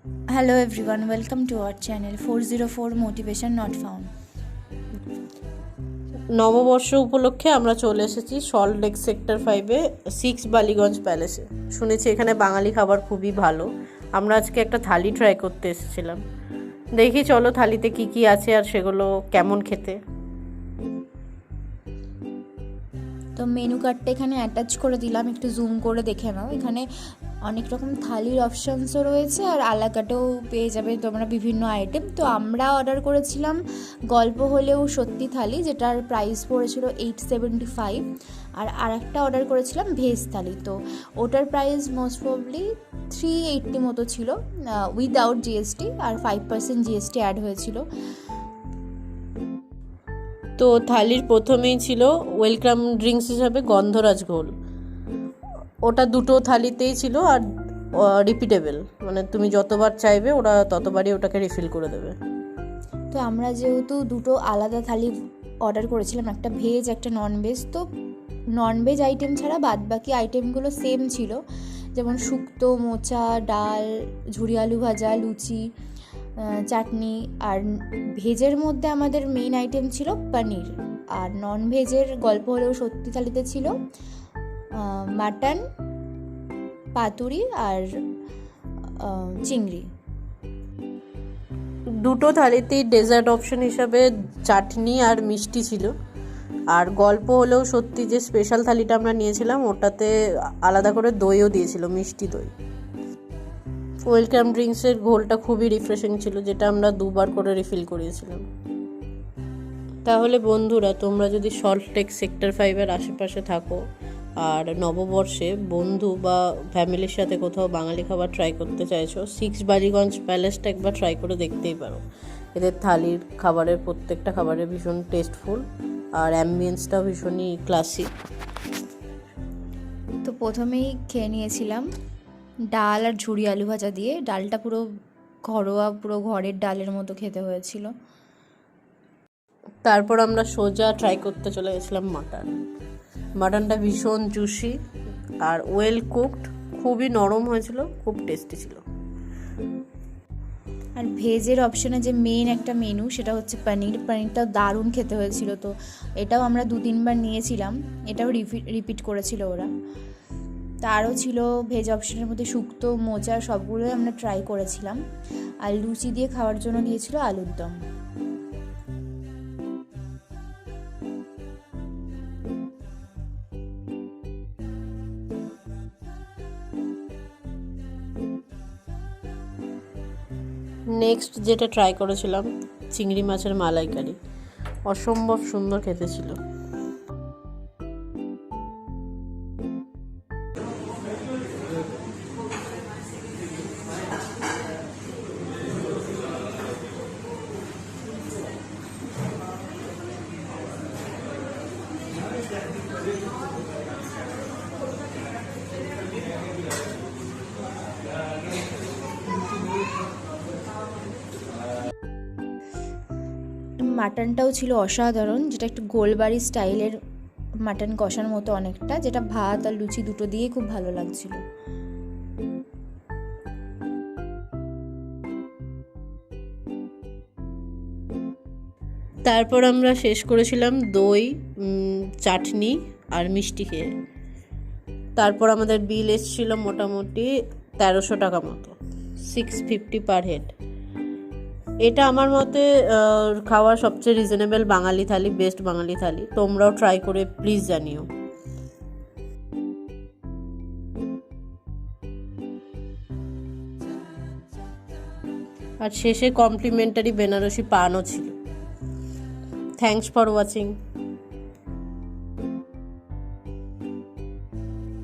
Hello everyone, welcome to our channel 404 Motivation Not Found. নববর্ষ উপলক্ষে আমরা চলে এসেছি সল্ট লেক সেক্টর 5-এ 6 বালিগঞ্জ প্যালেসে। শুনেছি এখানে বাঙালি খাবার খুবই ভালো। আমরা আজকে একটা থালি ট্রাই করতে এসেছিলাম। দেখি চলো থালিতে কি কি আছে আর সেগুলো কেমন খেতে। তো মেনু কার্ডটা এখানে অ্যাটাচ করে দিলাম, একটু জুম করে দেখে নাও। এখানে অনেক রকম থালির অপশানসও রয়েছে আর আলাকাটেও পেয়ে যাবে তোমরা বিভিন্ন আইটেম। তো আমরা অর্ডার করেছিলাম গল্প হলেও সত্যি থালি, যেটার প্রাইস পড়েছিল 875। আর একটা অর্ডার করেছিলাম ভেজ থালি, তো ওটার প্রাইস মোস্ট প্রবলি 380 মতো ছিল উইদাউট জিএসটি, আর 5% জিএসটি অ্যাড হয়েছিল। তো থালির প্রথমেই ছিল ওয়েলকাম ড্রিঙ্কস হিসাবে গন্ধরাজ ঘোল। ওটা দুটো থালিতেই ছিল আর রিপিটেবল, মানে তুমি যতবার চাইবে ওরা ততবারই ওটাকে রিফিল করে দেবে। তো আমরা যেহেতু দুটো আলাদা থালি অর্ডার করেছিলাম, একটা ভেজ একটা ননভেজ, তো ননভেজ আইটেম ছাড়া বাদবাকি আইটেমগুলো সেম ছিল, যেমন শুক্তো, মোচা, ডাল, ঝুরি আলু ভাজা, লুচি, চাটনি। আর ভেজের মধ্যে আমাদের মেইন আইটেম ছিল পনির, আর ননভেজের গল্প হলেও সত্যি থালিতে ছিল মাটন, পাতুরি আর চিংড়ি। দুটো থালিতেই ডেজার্ট অপশন হিসাবে চাটনি আর মিষ্টি ছিল। আর গল্প হলেও সত্যি যে স্পেশাল থালিটা আমরা নিয়েছিলাম ওটাতে আলাদা করে দইও দিয়েছিল, মিষ্টি দই। ওয়েলকাম ড্রিঙ্কসের ঘোলটা খুবই রিফ্রেশিং ছিল, যেটা আমরা দুবার করে রিফিল করিয়েছিলাম। তাহলে বন্ধুরা, তোমরা যদি সল্ট লেক সেক্টর 5-এর আশেপাশে থাকো আর নববর্ষে বন্ধু বা ফ্যামিলির সাথে কোথাও বাঙালি খাবার ট্রাই করতে চাইছো, 6 বালিগঞ্জ প্যালেসটা একবার ট্রাই করে দেখতেই পারো। এদের থালির খাবারের প্রত্যেকটা খাবারের ভীষণ টেস্টফুল আর অ্যাম্বিয়েন্সটাও ভীষণই ক্লাসিক। তো প্রথমেই খেয়ে নিয়েছিলাম ডাল আর ঝুরি আলু ভাজা দিয়ে। ডালটা পুরো ঘরোয়া, পুরো ঘরের ডালের মতো খেতে হয়েছিল। তারপর আমরা সোজা ট্রাই করতে চলে গেছিলাম মাটনটা ভীষণ জুসি আর ওয়েল কুকড, খুবই নরম হয়েছিল, খুব টেস্টি ছিল। আর ভেজের অপশনে যে মেন একটা মেনু, সেটা হচ্ছে পনিরটাও দারুণ খেতে হয়েছিল। তো এটাও আমরা 2-3 বার নিয়েছিলাম, এটাও রিপিট করেছিল ওরা। তারও ছিল ভেজ অপশনের মধ্যে শুক্তো, মোচা, সবগুলোই আমরা ট্রাই করেছিলাম। আর লুচি দিয়ে খাওয়ার জন্য দিয়েছিল আলুর দম। নেক্সট যেটা ট্রাই করেছিলাম চিংড়ি মাছের মালাইকারি, অসম্ভব সুন্দর খেতে ছিল। মাটনটাও ছিল অসাধারণ, যেটা একটু গোলবাড়ি স্টাইলের মাটন কষার মতো অনেকটা, যেটা ভাত আর লুচি দুটো দিয়ে খুব ভালো লাগছিল। তারপর আমরা শেষ করেছিলাম দই, চাটনি আর মিষ্টি খেয়ে। তারপর আমাদের বিল এসেছিল মোটামুটি 1300 টাকা মতো, 650 পার হেড। এটা আমার মতে খাওয়ার সবচেয়ে রিজনেবল বাঙালি থালি, বেস্ট বাঙালি থালি। তোমরাও ট্রাই করে প্লিজ জানিও। আর শেষে কমপ্লিমেন্টারি বেনারসি পানও ছিল। Thanks for watching.